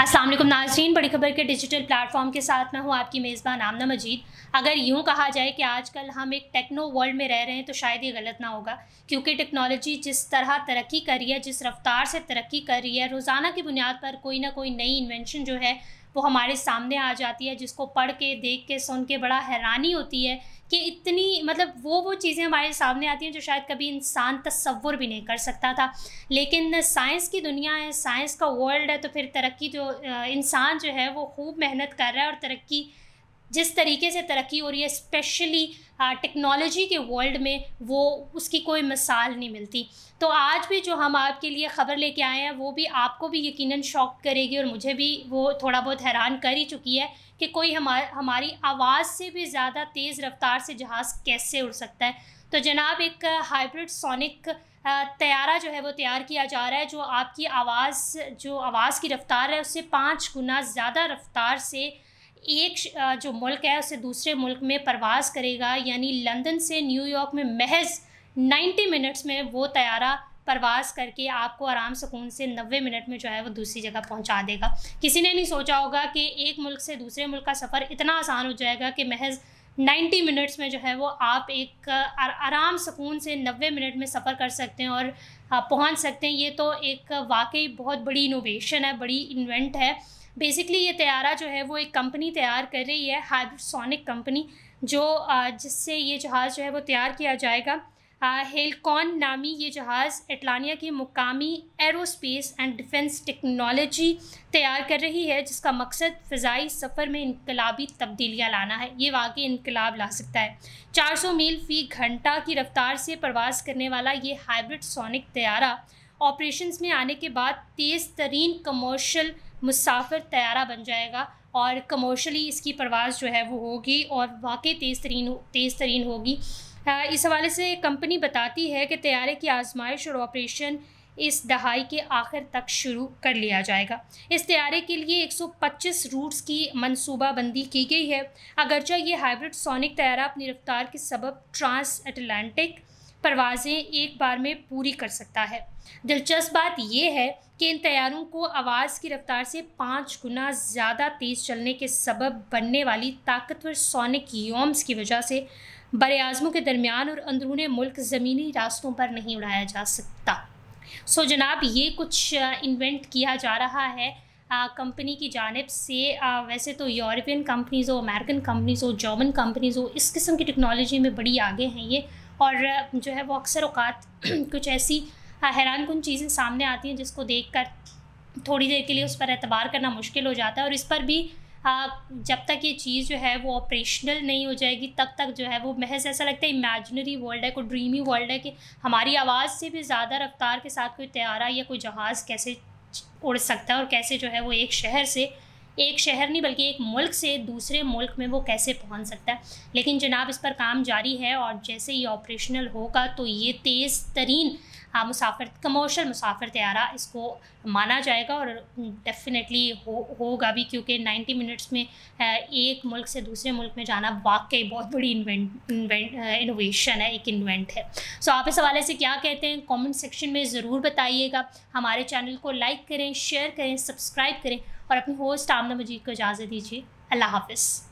अस्सलाम वालेकुम नाज़रीन, बड़ी खबर के डिजिटल प्लेटफॉर्म के साथ मैं हूँ आपकी मेज़बान आमना मजीद। अगर यूँ कहा जाए कि आजकल हम एक टेक्नो वर्ल्ड में रह रहे हैं तो शायद ये गलत ना होगा, क्योंकि टेक्नोलॉजी जिस तरह तरक्की कर रही है, जिस रफ्तार से तरक्की कर रही है, रोज़ाना की बुनियाद पर कोई ना कोई नई इन्वेंशन जो है वो हमारे सामने आ जाती है, जिसको पढ़ के, देख के, सुन के बड़ा हैरानी होती है कि इतनी मतलब वो चीज़ें हमारे सामने आती हैं जो शायद कभी इंसान तसव्वुर भी नहीं कर सकता था। लेकिन साइंस की दुनिया है, साइंस का वर्ल्ड है, तो फिर तरक्की जो इंसान जो है वो खूब मेहनत कर रहा है, और तरक्की जिस तरीके से तरक्की हो रही है स्पेशली टेक्नोलॉजी के वर्ल्ड में, वो उसकी कोई मिसाल नहीं मिलती। तो आज भी जो हम आपके लिए ख़बर लेके आए हैं वो भी आपको भी यकीनन शॉक करेगी, और मुझे भी वो थोड़ा बहुत हैरान कर ही चुकी है कि कोई हमारी आवाज़ से भी ज़्यादा तेज़ रफ्तार से जहाज़ कैसे उड़ सकता है। तो जनाब, एक हाइब्रिड सोनिक तैयारा जो है वो तैयार किया जा रहा है, जो आपकी आवाज़ की रफ्तार है उससे 5 गुना ज़्यादा रफ्तार से जो मुल्क है उससे दूसरे मुल्क में परवाज़ करेगा। यानी लंदन से न्यूयॉर्क में महज 90 मिनट्स में वो तैयारा परवाज़ करके आपको आराम सुकून से 90 मिनट में जो है वो दूसरी जगह पहुंचा देगा। किसी ने नहीं सोचा होगा कि एक मुल्क से दूसरे मुल्क का सफ़र इतना आसान हो जाएगा कि महज 90 मिनट्स में जो है वो आप एक आराम सुकून से 90 मिनट में सफ़र कर सकते हैं और पहुंच सकते हैं। ये तो एक वाकई बहुत बड़ी इनोवेशन है, बड़ी इन्वेंट है। बेसिकली ये तैयारा जो है वो एक कंपनी तैयार कर रही है, हाइब्रिड सोनिक कंपनी, जो जिससे ये जहाज़ जो है वो तैयार किया जाएगा। हेलकॉन नामी ये जहाज़ एटलानिया की मुकामी एरोस्पेस एंड डिफेंस टेक्नोलॉजी तैयार कर रही है, जिसका मकसद फ़िज़ाई सफ़र में इनकलाबी तब्दीलियाँ लाना है। ये वाकई इनकलाब ला सकता है। 400 मील फ़ी घंटा की रफ्तार से परवाज़ करने वाला ये हाइब्रिड सोनिक तैयारा ऑपरेशंस में आने के बाद तेज़ तरीन कमर्शियल मुसाफिर तैयारा बन जाएगा, और कमर्शली इसकी परवाज़ जो है वो होगी और वाकई तेज़ तरीन होगी। इस हवाले से कंपनी बताती है कि तैयारे की आजमाइश और ऑपरेशन इस दहाई के आखिर तक शुरू कर लिया जाएगा। इस तैयारे के लिए 125 रूट्स की मनसूबाबंदी की गई है। अगरचे ये हाइब्रिड सोनिक तैयारा अपनी रफ्तार के सबब ट्रांस अटलांटिक परवाज़ें एक बार में पूरी कर सकता है। दिलचस्प बात यह है कि इन तैयारों को आवाज़ की रफ्तार से 5 गुना ज़्यादा तेज़ चलने के सबब बनने वाली ताकतवर सोनिक योम्स की वजह से बरे-आज़मों के दरमियान और अंदरूने मुल्क ज़मीनी रास्तों पर नहीं उड़ाया जा सकता। सो जनाब, ये कुछ इन्वेंट किया जा रहा है कंपनी की जानिब से। वैसे तो यूरोपियन कंपनीज़ हो, अमेरिकन कंपनीज़ हो, जर्मन कंपनीज़ हो, इस किस्म की टेक्नोलॉजी में बड़ी आगे हैं ये, और जो है वो अक्सर औक़ात कुछ ऐसी हैरानकुन चीज़ें सामने आती हैं जिसको देखकर थोड़ी देर के लिए उस पर एतबार करना मुश्किल हो जाता है। और इस पर भी जब तक ये चीज़ जो है वो ऑपरेशनल नहीं हो जाएगी तब तक जो है वो महज ऐसा लगता है इमेजिनरी वर्ल्ड है, कोई ड्रीमी वर्ल्ड है कि हमारी आवाज़ से भी ज़्यादा रफ्तार के साथ कोई तैयारा या कोई जहाज़ कैसे उड़ सकता है, और कैसे जो है वो एक शहर नहीं बल्कि एक मुल्क से दूसरे मुल्क में वो कैसे पहुंच सकता है। लेकिन जनाब, इस पर काम जारी है, और जैसे ये ऑपरेशनल होगा तो ये तेज़ तरीन कमर्शियल मुसाफिर तैयारा इसको माना जाएगा, और डेफिनेटली होगा भी, क्योंकि 90 मिनट्स में एक मुल्क से दूसरे मुल्क में जाना वाकई बहुत बड़ी इनोवेशन है, एक इन्वेंट है। सो आप इस हवाले से क्या कहते हैं कमेंट सेक्शन में ज़रूर बताइएगा। हमारे चैनल को लाइक करें, शेयर करें, सब्सक्राइब करें, और अपनी होस्ट आमना मजीद को इजाज़त दीजिए। अल्लाह हाफ़िज़।